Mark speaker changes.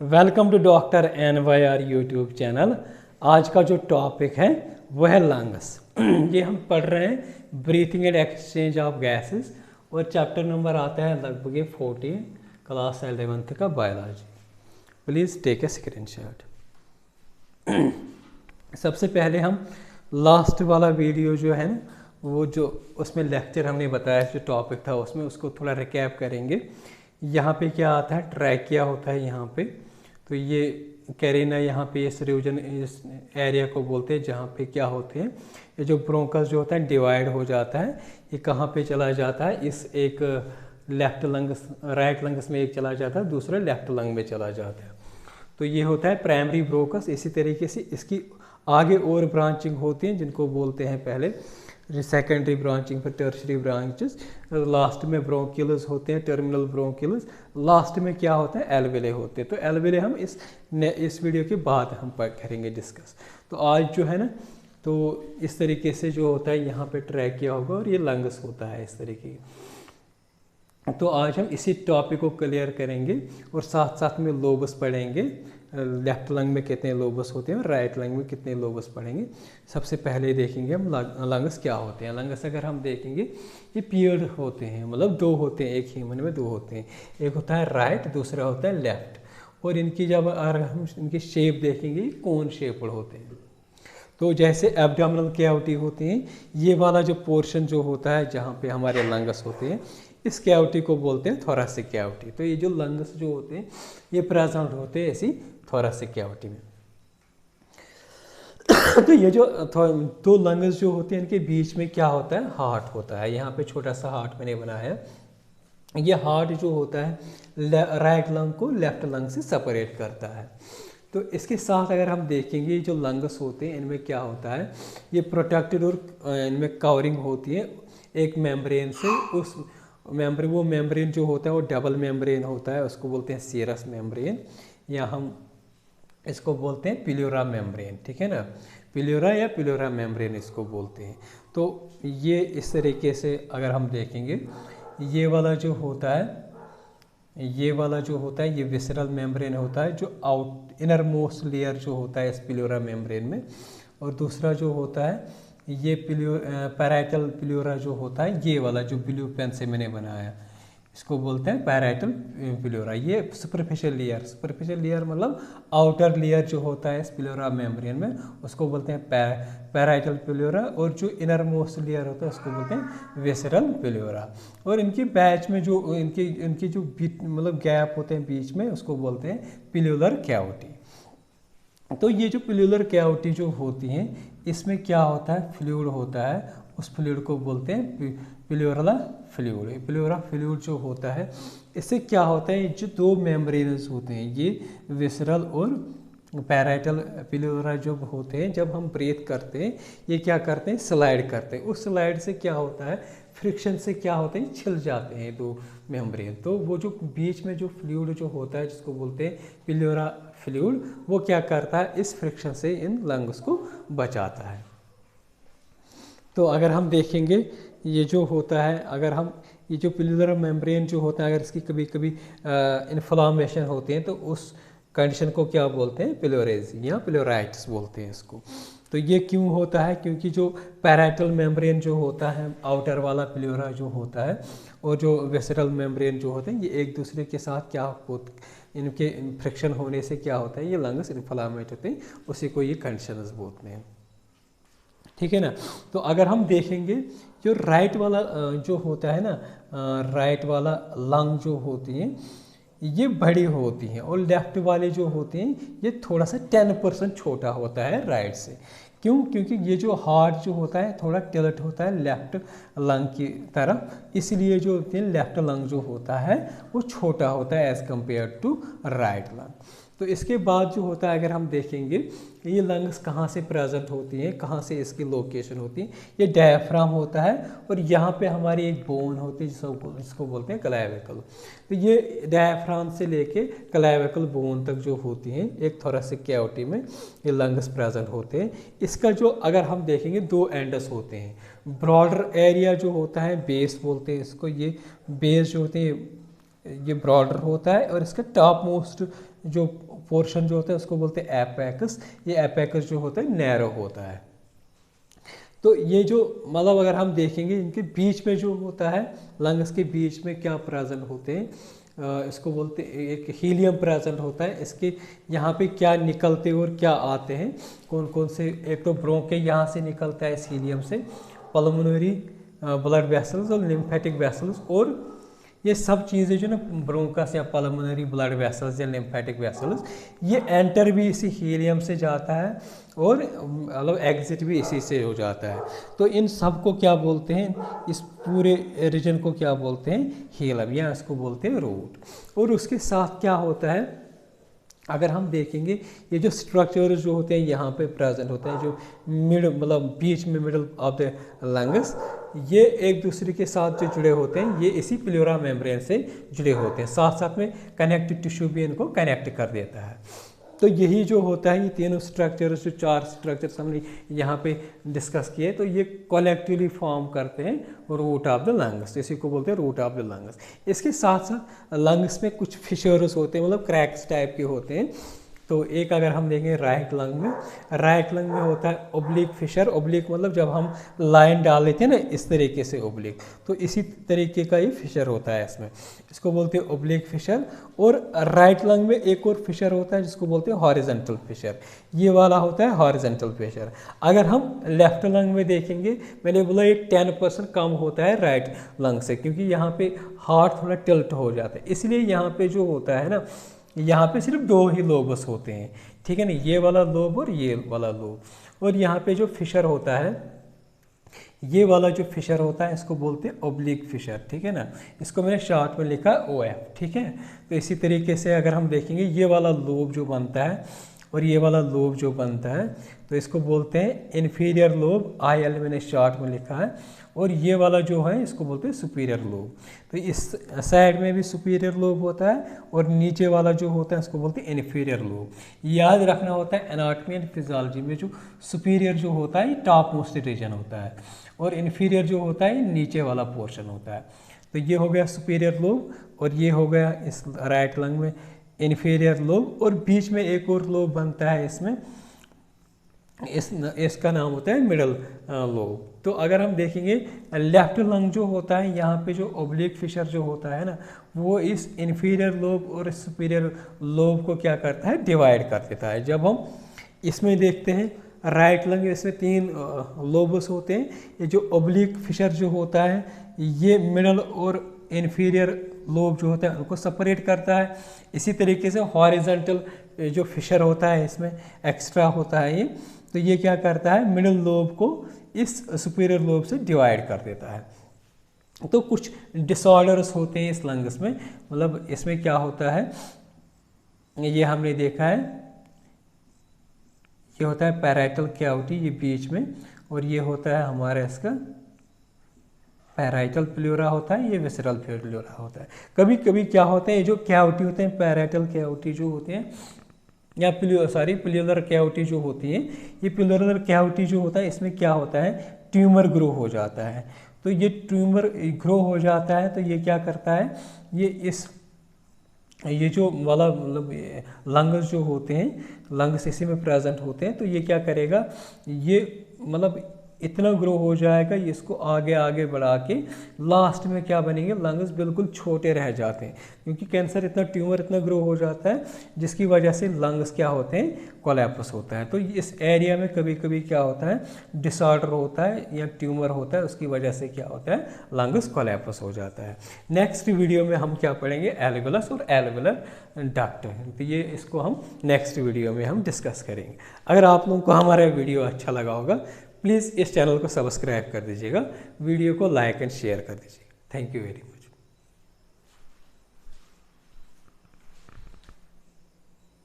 Speaker 1: Welcome to doctor NYR YouTube channel. आज का जो टॉपिक है वह है लंग्स। ये हम पढ़ रहे हैं breathing and exchange of gases और चैप्टर नंबर आता है लगभग 14 क्लास 11th का biology. Please take a screenshot. सबसे पहले हम लास्ट वाला वीडियो जो है ना वो जो उसमें लेक्चर हमने बताया जो टॉपिक था उसमें उसको थोड़ा रिकैप करेंगे। यहाँ पे क्या आता है, ट्रैकिया होता है यहाँ पे, तो ये कैरिना यहाँ पे इस रीजन इस एरिया को बोलते हैं जहाँ पे क्या होते हैं ये जो ब्रोंकस जो होता है डिवाइड हो जाता है। ये कहाँ पे चला जाता है, इस एक लेफ्ट लंग्स राइट लंग्स में एक चला जाता है, दूसरा लेफ्ट लंग में चला जाता है। तो ये होता है प्राइमरी ब्रोंकस। इसी तरीके से इसकी आगे और ब्रांचिंग होती हैं जिनको बोलते हैं पहले सेकेंडरी ब्रांचिंग, फिर टर्शरी ब्रांचेस, लास्ट में ब्रोंकियल्स होते हैं, टर्मिनल ब्रोंकियल्स, लास्ट में क्या होता है एल्वेले होते हैं। तो एल्वेले हम इस वीडियो के बाद हम करेंगे डिस्कस। तो आज जो है ना तो इस तरीके से जो होता है यहाँ पे ट्रैकिया होगा और ये लंग्स होता है इस तरीके। तो आज हम इसी टॉपिक को क्लियर करेंगे और साथ साथ में लोबस पढ़ेंगे। लेफ्ट लंग में कितने लोबस होते हैं और राइट लंग में कितने लोबस पढ़ेंगे। सबसे पहले देखेंगे हम लंग्स क्या होते हैं। लंग्स अगर हम देखेंगे ये पेयर्ड होते हैं, मतलब दो होते हैं, एक ह्यूमन में दो होते हैं, एक होता है राइट, दूसरा होता है लेफ्ट। और इनकी जब अगर हम इनकी शेप देखेंगे कोन शेप्ड होते हैं। तो जैसे एब्डोमिनल कैविटी होती हैं, ये वाला जो पोर्शन जो होता है जहाँ पे हमारे लंग्स होते हैं इस कैविटी को बोलते हैं थोरैसिक कैविटी। तो ये जो लंग्स जो होते हैं ये प्रेजेंट होते हैं ऐसी थोरैसिक कैविटी में। तो ये जो दो लंग्स जो होते हैं इनके बीच में क्या होता है, हार्ट होता है। यहाँ पे छोटा सा हार्ट मैंने बनाया है। ये हार्ट जो होता है राइट लंग को लेफ्ट लंग से सेपरेट करता है। तो इसके साथ अगर हम देखेंगे जो लंग्स होते हैं इनमें क्या होता है, ये प्रोटेक्टेड और इनमें कवरिंग होती है एक मेम्ब्रेन से। उस वो मेम्ब्रेन जो होता है वो डबल मेम्ब्रेन होता है, उसको बोलते हैं सीरस मेम्ब्रेन, या हम इसको बोलते हैं प्लेरा मेम्ब्रेन। ठीक है ना, प्लेरा या प्लेरा मेम्ब्रेन इसको बोलते हैं। तो ये इस तरीके से अगर हम देखेंगे ये वाला जो होता है ये विसरल मेम्ब्रेन होता है जो आउट इनर मोस्ट लेयर जो होता है इस प्लेरा मेम्ब्रेन में। और दूसरा जो होता है ये पैराइटल प्लेरा जो होता है, ये वाला जो ब्लू पेन से मैंने बनाया इसको बोलते हैं पैराइटल प्लेरा। ये सुपरफिशियल लेयर मतलब आउटर लेयर जो होता है इस प्लेरा मेम्ब्रेन में उसको बोलते हैं पैराइटल प्लेरा। और जो इनर मोस्ट लेयर होता है उसको बोलते हैं विसरल प्लेरा। और इनके बैच में जो इनकी जो मतलब गैप होते हैं बीच में उसको बोलते हैं प्लेलर कैविटी। तो ये जो प्लेलर कैविटी जो होती हैं इसमें क्या होता है, फ्लूइड होता है, उस फ्लूइड को बोलते हैं प्लेउरल फ्लूइड। प्लेउरल फ्लूइड जो होता है इससे क्या होता है, जो दो मेम्ब्रेन्स होते हैं ये विसरल और पैराइटल प्लेउरा जो होते हैं, जब हम ब्रीथ करते हैं ये क्या करते हैं, स्लाइड करते हैं। उस स्लाइड से क्या होता है, फ्रिक्शन से क्या होते हैं, छिल जाते हैं दो मेम्ब्रेन। तो वो जो बीच में जो फ्लूइड जो होता है जिसको बोलते हैं प्लेउरा फ्लूइड, वो क्या करता है, इस फ्रिक्शन से इन लंग्स को बचाता है। तो अगर हम देखेंगे ये जो होता है, अगर हम ये जो प्लेलर मेम्ब्रेन जो होता है अगर इसकी कभी कभी इन्फ्लामेशन होती है तो उस कंडीशन को क्या बोलते हैं, प्लेरेजी या प्लेराइटिस बोलते हैं इसको। तो ये क्यों होता है, क्योंकि जो पैराइटल मेम्ब्रेन जो होता है आउटर वाला प्लेरा जो होता है और जो विसरल मेम्ब्रेन जो होते हैं ये एक दूसरे के साथ क्या इनके फ्रिक्शन होने से क्या होता है, ये लंग्स इन्फ्लामेट होते हैं, उसी को ये कंडीशंस बोलते हैं। ठीक है ना। तो अगर हम देखेंगे जो राइट वाला जो होता है ना, राइट वाला लंग जो होती है ये बड़ी होती हैं और लेफ्ट वाले जो होते हैं ये थोड़ा सा 10% छोटा होता है राइट से। क्यों, क्योंकि ये जो हार्ट जो होता है थोड़ा टिल्ट होता है लेफ्ट लंग की तरफ, इसलिए जो होती है लेफ्ट लंग जो होता है वो छोटा होता है as compare to right lung. तो इसके बाद जो होता है अगर हम देखेंगे ये लंग्स कहाँ से प्रेजेंट होती हैं, कहाँ से इसकी लोकेशन होती है, ये डायफ्राम होता है और यहाँ पे हमारी एक बोन होती है जिसको बोलते हैं क्लेविकल। तो ये डायफ्राम से लेके क्लेविकल बोन तक जो होती हैं एक थोरैसिक कैविटी में ये लंग्स प्रेजेंट होते हैं। इसका जो अगर हम देखेंगे दो एंडस होते हैं, ब्रॉडर एरिया जो होता है बेस बोलते हैं इसको, ये बेस जो होते हैं ये ब्रॉडर होता है और इसका टॉप मोस्ट जो पोर्शन जो होता है उसको बोलते हैं एपेक्स। ये एपेक्स जो होता है नैरो होता है। तो ये जो मतलब अगर हम देखेंगे इनके बीच में जो होता है, लंग्स के बीच में क्या प्रेजेंट होते हैं, इसको बोलते हैं एक हीलियम प्रेजेंट होता है। इसके यहाँ पे क्या निकलते और क्या आते हैं, कौन कौन से, एक तो ब्रोंके यहाँ से निकलता है इस हीलियम से, पल्मोनरी ब्लड वेसल्स और लिम्फेटिक वेसल्स, और ये सब चीज़ें जो ना ब्रोंकस या पल्मोनरी ब्लड वेसल्स या लिम्फेटिक वेसल्स, ये एंटर भी इसी हीलियम से जाता है और मतलब एग्जिट भी इसी से हो जाता है। तो इन सब को क्या बोलते हैं, इस पूरे रीजन को क्या बोलते हैं, हीलियम, या इसको बोलते हैं रूट। और उसके साथ क्या होता है, अगर हम देखेंगे ये जो स्ट्रक्चर्स जो होते हैं यहाँ पे प्रेजेंट होते हैं, जो मतलब बीच में मिडल ऑफ द लंग्स, ये एक दूसरे के साथ जो जुड़े होते हैं, ये इसी प्लेरा मेम्ब्रेन से जुड़े होते हैं। साथ साथ में कनेक्टिव टिश्यू भी इनको कनेक्ट कर देता है। तो यही जो होता है, ये तीनों स्ट्रक्चर्स, जो 4 स्ट्रक्चर्स हमने यहाँ पे डिस्कस किए, तो ये कलेक्टिवली फॉर्म करते हैं रूट ऑफ द लंग्स, इसी को बोलते हैं रूट ऑफ द लंग्स। इसके साथ साथ लंग्स में कुछ फिशर्स होते हैं, मतलब क्रैक्स टाइप के होते हैं। तो एक अगर हम देखें राइट लंग में होता है ओब्लिक फिशर। ओब्लिक मतलब जब हम लाइन डाल लेते हैं ना इस तरीके से ओब्लिक, तो इसी तरीके का ये फिशर होता है इसमें, इसको बोलते हैं ओब्लिक फिशर। और राइट लंग में एक और फिशर होता है जिसको बोलते हैं हॉरिजॉन्टल फिशर, ये वाला होता है हॉरिजॉन्टल फिशर। अगर हम लेफ्ट लंग में देखेंगे, मैंने बोला ये 10% कम होता है राइट लंग से, क्योंकि यहाँ पे हार्ट थोड़ा टिल्ट हो जाता है, इसलिए यहाँ पे जो होता है ना, यहाँ पे सिर्फ 2 ही लोबस होते हैं, ठीक है ना, ये वाला लोब और ये वाला लोब। और यहाँ पे जो फिशर होता है, ये वाला जो फिशर होता है इसको बोलते हैं ओब्लिक फिशर, ठीक है ना, इसको मैंने शॉर्ट में लिखा OF, ठीक है। तो इसी तरीके से अगर हम देखेंगे ये वाला लोब जो बनता है और ये वाला लोब जो बनता है, तो इसको बोलते हैं इन्फीरियर लोब, IL मैंने शॉर्ट में लिखा है। और ये वाला जो है इसको बोलते हैं सुपीरियर लोब। तो इस साइड में भी सुपीरियर लोब होता है और नीचे वाला जो होता है इसको बोलते हैं इन्फीरियर लोब। याद रखना होता है एनाटॉमी एंड फिजियोलॉजी में, जो सुपीरियर जो होता है टॉप मोस्ट रीजन होता है और इन्फीरियर जो होता है नीचे वाला पोर्शन होता है। तो ये हो गया सुपीरियर लोब और ये हो गया इस राइट लंग में इन्फीरियर लोब, और बीच में एक और लोब बनता है इसमें, इसका नाम होता है मिडल लोब। तो अगर हम देखेंगे लेफ्ट लंग जो होता है, यहाँ पे जो ओब्लिक फिशर जो होता है ना, वो इस इन्फीरियर लोब और सुपीरियर लोब को क्या करता है, डिवाइड कर देता है। जब हम इसमें देखते हैं राइट लंग, इसमें 3 लोबस होते हैं। ये जो ओब्लिक फिशर जो होता है, ये मिडल और इन्फीरियर लोब जो होता है उनको सेपरेट करता है। इसी तरीके से हॉरिजॉन्टल जो फिशर होता है इसमें एक्स्ट्रा होता है ये, तो ये क्या करता है, मिडल लोब को इस सुपीरियर लोब से डिवाइड कर देता है। तो कुछ डिसऑर्डर्स होते हैं इस लंग्स में, मतलब इसमें क्या होता है, ये हमने देखा है, ये होता है पैराइटल कैविटी, ये बीच में, और ये होता है हमारा इसका पैराइटल प्लेरा होता है, ये विसरल प्लेरा होता है। कभी कभी क्या होता है, ये जो कैविटी होते हैं, पैराइटल कैविटी जो होते हैं, या प्लेलर कैविटी जो होती है, ये प्लेलर कैविटी जो होता है, इसमें क्या होता है, ट्यूमर ग्रो हो जाता है। तो ये ट्यूमर ग्रो हो जाता है, तो ये क्या करता है, ये जो वाला मतलब लंग्स जो होते हैं, लंग्स इसी में प्रेजेंट होते हैं, तो ये क्या करेगा, ये मतलब इतना ग्रो हो जाएगा, इसको आगे आगे बढ़ा के लास्ट में क्या बनेंगे, लंग्स बिल्कुल छोटे रह जाते हैं, क्योंकि कैंसर इतना ट्यूमर इतना ग्रो हो जाता है जिसकी वजह से लंग्स क्या होते हैं, कोलैप्स होता है। तो इस एरिया में कभी कभी क्या होता है, डिसऑर्डर होता है या ट्यूमर होता है, उसकी वजह से क्या होता है, लंग्स कोलैप्स हो जाता है। नेक्स्ट वीडियो में हम क्या पढ़ेंगे, एल्वियोलस और एल्वियोलर डक्ट, तो ये इसको हम नेक्स्ट वीडियो में हम डिस्कस करेंगे। अगर आप लोगों को हमारा वीडियो अच्छा लगा होगा, प्लीज़ इस चैनल को सब्सक्राइब कर दीजिएगा, वीडियो को लाइक एंड शेयर कर दीजिएगा। Thank you very much.